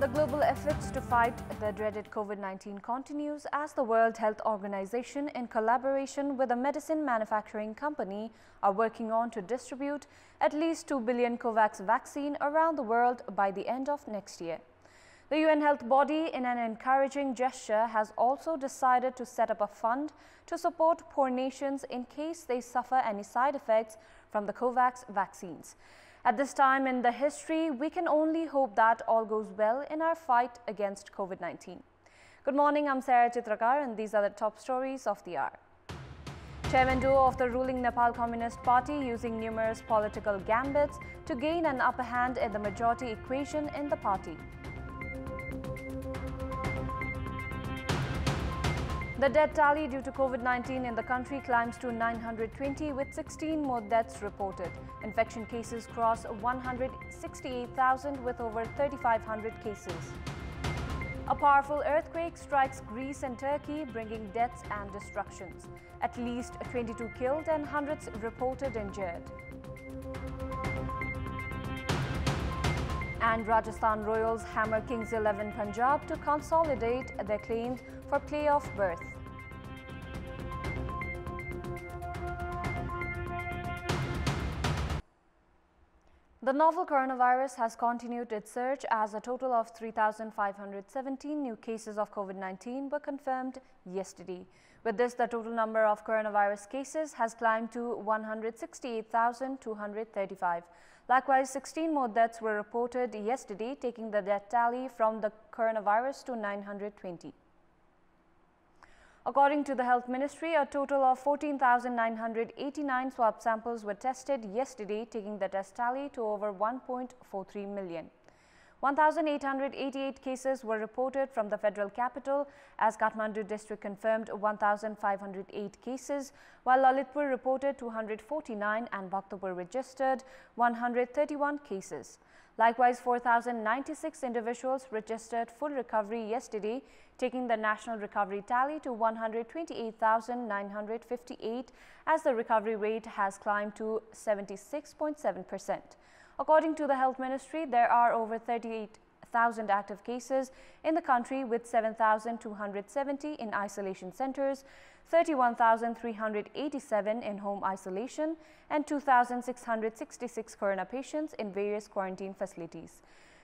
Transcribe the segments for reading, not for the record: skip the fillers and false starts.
The global efforts to fight the dreaded COVID-19 continues as the World Health Organization, in collaboration with a medicine manufacturing company, are working on to distribute at least 2 billion COVAX vaccine around the world by the end of next year. The UN health body, in an encouraging gesture, has also decided to set up a fund to support poor nations in case they suffer any side effects from the COVAX vaccines. At this time in the history, we can only hope that all goes well in our fight against COVID-19. Good morning, I'm Sarah Chitrakar and these are the top stories of the hour. Chairman duo of the ruling Nepal Communist Party using numerous political gambits to gain an upper hand in the majority equation in the party. The death tally due to COVID-19 in the country climbs to 920 with 16 more deaths reported. Infection cases cross 168,000 with over 3,500 cases. A powerful earthquake strikes Greece and Turkey, bringing deaths and destructions. At least 22 killed and hundreds reported injured. And Rajasthan Royals hammer Kings 11 Punjab to consolidate their claims for playoff berth. The novel coronavirus has continued its surge as a total of 3,517 new cases of COVID-19 were confirmed yesterday. With this, the total number of coronavirus cases has climbed to 168,235. Likewise, 16 more deaths were reported yesterday, taking the death tally from the coronavirus to 920. According to the Health Ministry, a total of 14,989 swab samples were tested yesterday, taking the test tally to over 1.43 million. 1,888 cases were reported from the federal capital, as Kathmandu district confirmed 1,508 cases, while Lalitpur reported 249 and Bhaktapur registered 131 cases. Likewise, 4,096 individuals registered full recovery yesterday, taking the national recovery tally to 128,958, as the recovery rate has climbed to 76.7%. According to the Health Ministry, there are over 38,000 active cases in the country, with 7,270 in isolation centers, 31,387 in home isolation, and 2,666 corona patients in various quarantine facilities.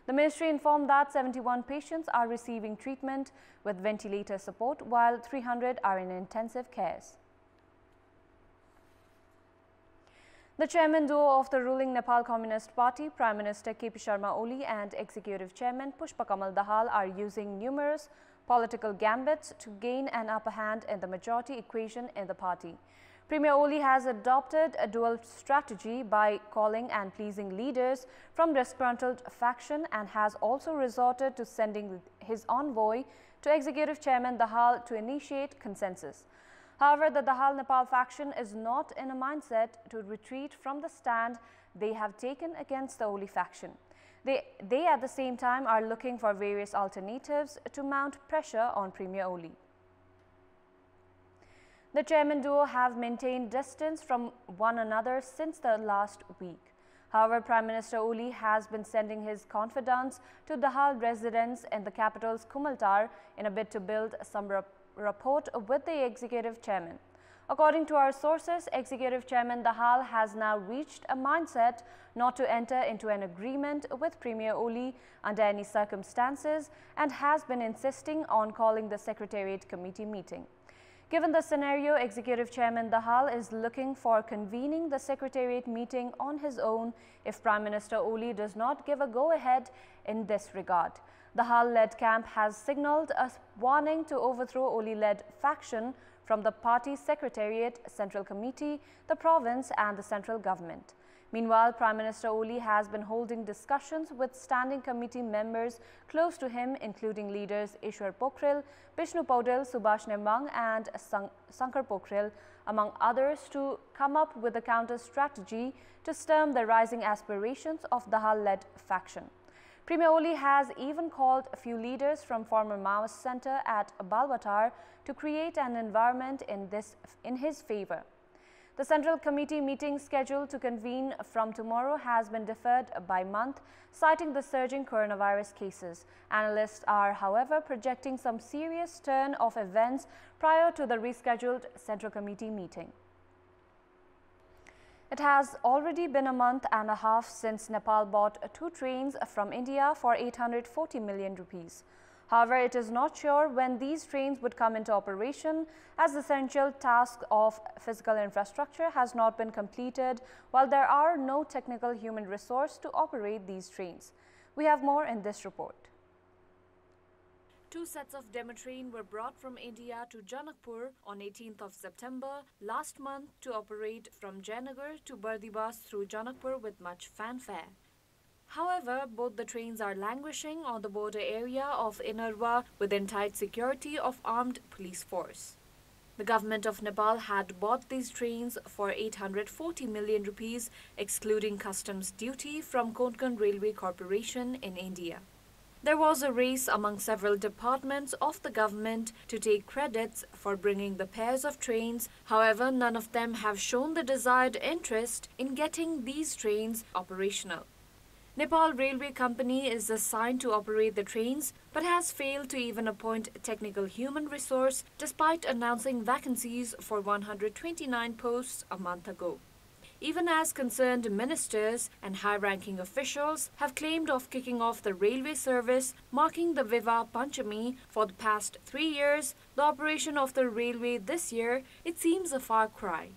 The ministry informed that 71 patients are receiving treatment with ventilator support, while 300 are in intensive cares. The chairman duo of the ruling Nepal Communist Party, Prime Minister KP Sharma Oli and Executive Chairman Pushpa Kamal Dahal, are using numerous political gambits to gain an upper hand in the majority equation in the party. Premier Oli has adopted a dual strategy by calling and pleasing leaders from disgruntled faction and has also resorted to sending his envoy to Executive Chairman Dahal to initiate consensus. However, the Dahal Nepal faction is not in a mindset to retreat from the stand they have taken against the Oli faction. They at the same time are looking for various alternatives to mount pressure on Premier Oli. The chairman duo have maintained distance from one another since the last week. However, Prime Minister Oli has been sending his confidants to Dahal residence in the capital's Kumaltar in a bid to build some rapport with the executive chairman. According to our sources, Executive Chairman Dahal has now reached a mindset not to enter into an agreement with Premier Oli under any circumstances and has been insisting on calling the Secretariat Committee meeting. Given the scenario, Executive Chairman Dahal is looking for convening the Secretariat meeting on his own if Prime Minister Oli does not give a go-ahead in this regard. The Dahal-led camp has signalled a warning to overthrow Oli-led faction from the party's Secretariat, Central Committee, the province and the central government. Meanwhile, Prime Minister Oli has been holding discussions with standing committee members close to him, including leaders Ishwar Pokhrel, Bishnu Paudel, Subhash Nirmang and Sankar Pokhrel, among others, to come up with a counter-strategy to stem the rising aspirations of the Dahal-led faction. Premier Oli has even called a few leaders from former Maoist center at Balwatar to create an environment in his favor. The Central Committee meeting scheduled to convene from tomorrow has been deferred by a month, citing the surging coronavirus cases. Analysts are, however, projecting some serious turn of events prior to the rescheduled Central Committee meeting. It has already been a month and a half since Nepal bought 2 trains from India for 840 million rupees. However, it is not sure when these trains would come into operation, as the essential task of physical infrastructure has not been completed, while there are no technical human resource to operate these trains. We have more in this report. 2 sets of demo train were brought from India to Janakpur on 18th of September last month to operate from Jayanagar to Bardibas through Janakpur with much fanfare. However, both the trains are languishing on the border area of Inarwa within tight security of armed police force. The government of Nepal had bought these trains for 840 million rupees, excluding customs duty, from Konkan Railway Corporation in India. There was a race among several departments of the government to take credits for bringing the pairs of trains. However, none of them have shown the desired interest in getting these trains operational. Nepal Railway Company is assigned to operate the trains, but has failed to even appoint technical human resource despite announcing vacancies for 129 posts a month ago. Even as concerned ministers and high-ranking officials have claimed of kicking off the railway service, marking the Viva Panchami for the past 3 years, the operation of the railway this year, it seems a far cry.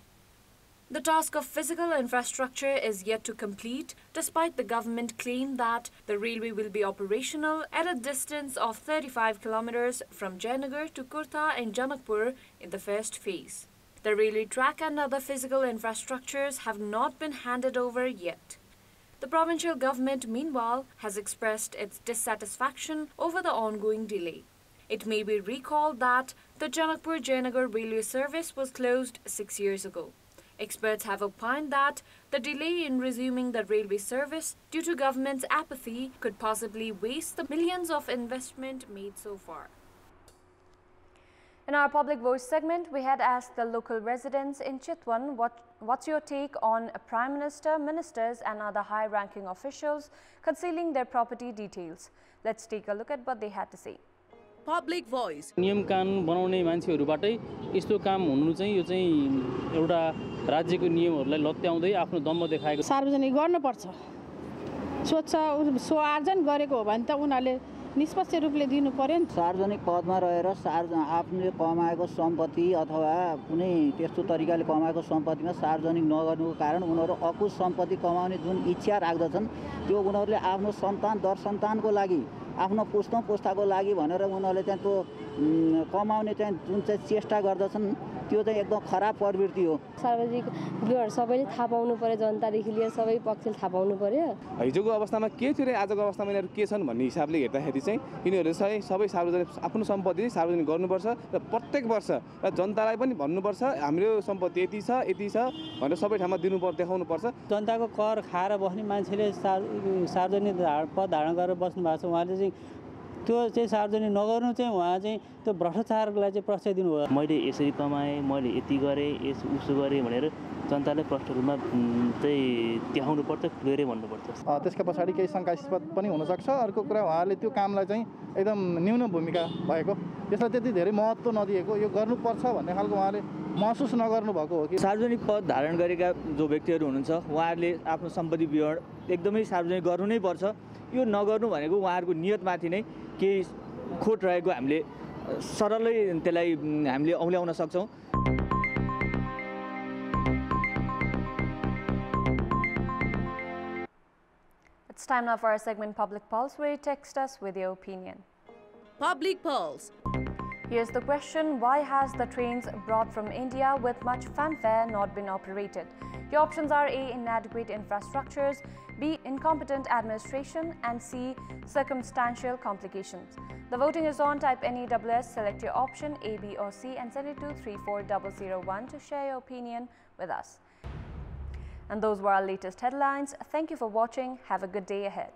The task of physical infrastructure is yet to complete, despite the government claim that the railway will be operational at a distance of 35 kilometers from Jayanagar to Kurta and Janakpur in the first phase. The railway track and other physical infrastructures have not been handed over yet. The provincial government, meanwhile, has expressed its dissatisfaction over the ongoing delay. It may be recalled that the Janakpur-Jayanagar railway service was closed 6 years ago. Experts have opined that the delay in resuming the railway service due to government's apathy could possibly waste the millions of investment made so far. In our Public Voice segment, we had asked the local residents in Chitwan what's your take on Prime Minister, ministers and other high-ranking officials concealing their property details. Let's take a look at what they had to say. Public Voice. नियम कानुन बनाउने मान्छेहरुबाटै यस्तो काम हुनु चाहिँ यो चाहिँ एउटा राज्यको नियमहरुलाई लत्याउँदै आफ्नो दम्भ देखाएको सार्वजनिक गर्नुपर्छ स्वच्छ सो आर्जन गरेको हो भने त उनीहरुले निष्पक्ष रूपले दिनु पर्यो नि सार्वजनिक पदमा रहेर आफूले कमाएको सम्पत्ति अथवा कुनै त्यस्तो तरिकाले कमाएको सम्पत्तिमा सार्वजनिक नगर्नुको कारण उनीहरु अकुश सम्पत्ति कमाउने जुन इच्छा राख्दछन् त्यो उनीहरुले आफ्नो सन्तान दर सन्तानको लागि आफ्नो पुस्ताको लागि भनेर उनीहरुले चाहिँ त्यो कमाउने चाहिँ जुन चाहिँ चेष्टा गर्दछन् त्यो चाहिँ एकदम खराब प्रवृत्ति हो सार्वजनिक गृहहरु सबैले थाहा पाउनु पर्यो जनतादेखि लिएर सबै पक्षले थाहा पाउनु पर्यो हिजोको अवस्थामा के थियो र आजको अवस्थामा यिनीहरु के छन् भन्ने हिसाबले हेर्दाखेरि चाहिँ यिनीहरुले चाहिँ सबै सार्वजनिक आफ्नो सम्पत्ति सार्वजनिक गर्नुपर्छ र प्रत्येक वर्ष र जनतालाई पनि भन्नुपर्छ हाम्रो सम्पत्ति यति छ भनेर सबै ठाउँमा देखाउनु पर्छ जनताको कर खाएर बस्ने मान्छेले सार्वजनिक पद धारण गरेर बस्नु भएको छ उहाँले चाहिँ त्यो चाहिँ सार्वजनिक नगर्नु चाहिँ उहाँ चाहिँ त्यो भ्रष्टाचारको लागि चाहिँ प्रश्रय दिनुभयो मैले यसरी कमाए मैले यति गरे उसो गरे भनेर जनताले प्रष्ट रूपमा चाहिँ देखाउनु पर्छ क्लियरै भन्नु पर्छ त्यसका पछाडी केही शंकास्पद पनि हुन सक्छ अर्को कुरा उहाँले त्यो कामलाई चाहिँ एकदम न्यून भूमिका भएको त्यसलाई त्यति धेरै महत्त्व नदिएको यो गर्नुपर्छ भन्ने खालको उहाँले महसुस नगर्नु भएको हो कि सार्वजनिक पद धारण गरेका जो व्यक्तिहरू हुनुहुन्छ उहाँहरूले आफ्नो सम्पत्ति विवरण एकदमै सार्वजनिक गर्नु नै पर्छ यो नगर्नु भनेको उहाँहरूको नियतमाथि नै केही खोट रहेको हामीले सरलै त्यसलाई हामीले औल्याउन सक्छौं It's time now for our segment Public Pulse, where you text us with your opinion. Public Pulse. Here's the question: why has the trains brought from India with much fanfare not been operated? Your options are A. Inadequate infrastructures, B. Incompetent administration, and C. Circumstantial complications. The voting is on. Type NEWS, select your option A, B or C and send it to 34001 to share your opinion with us. And those were our latest headlines. Thank you for watching. Have a good day ahead.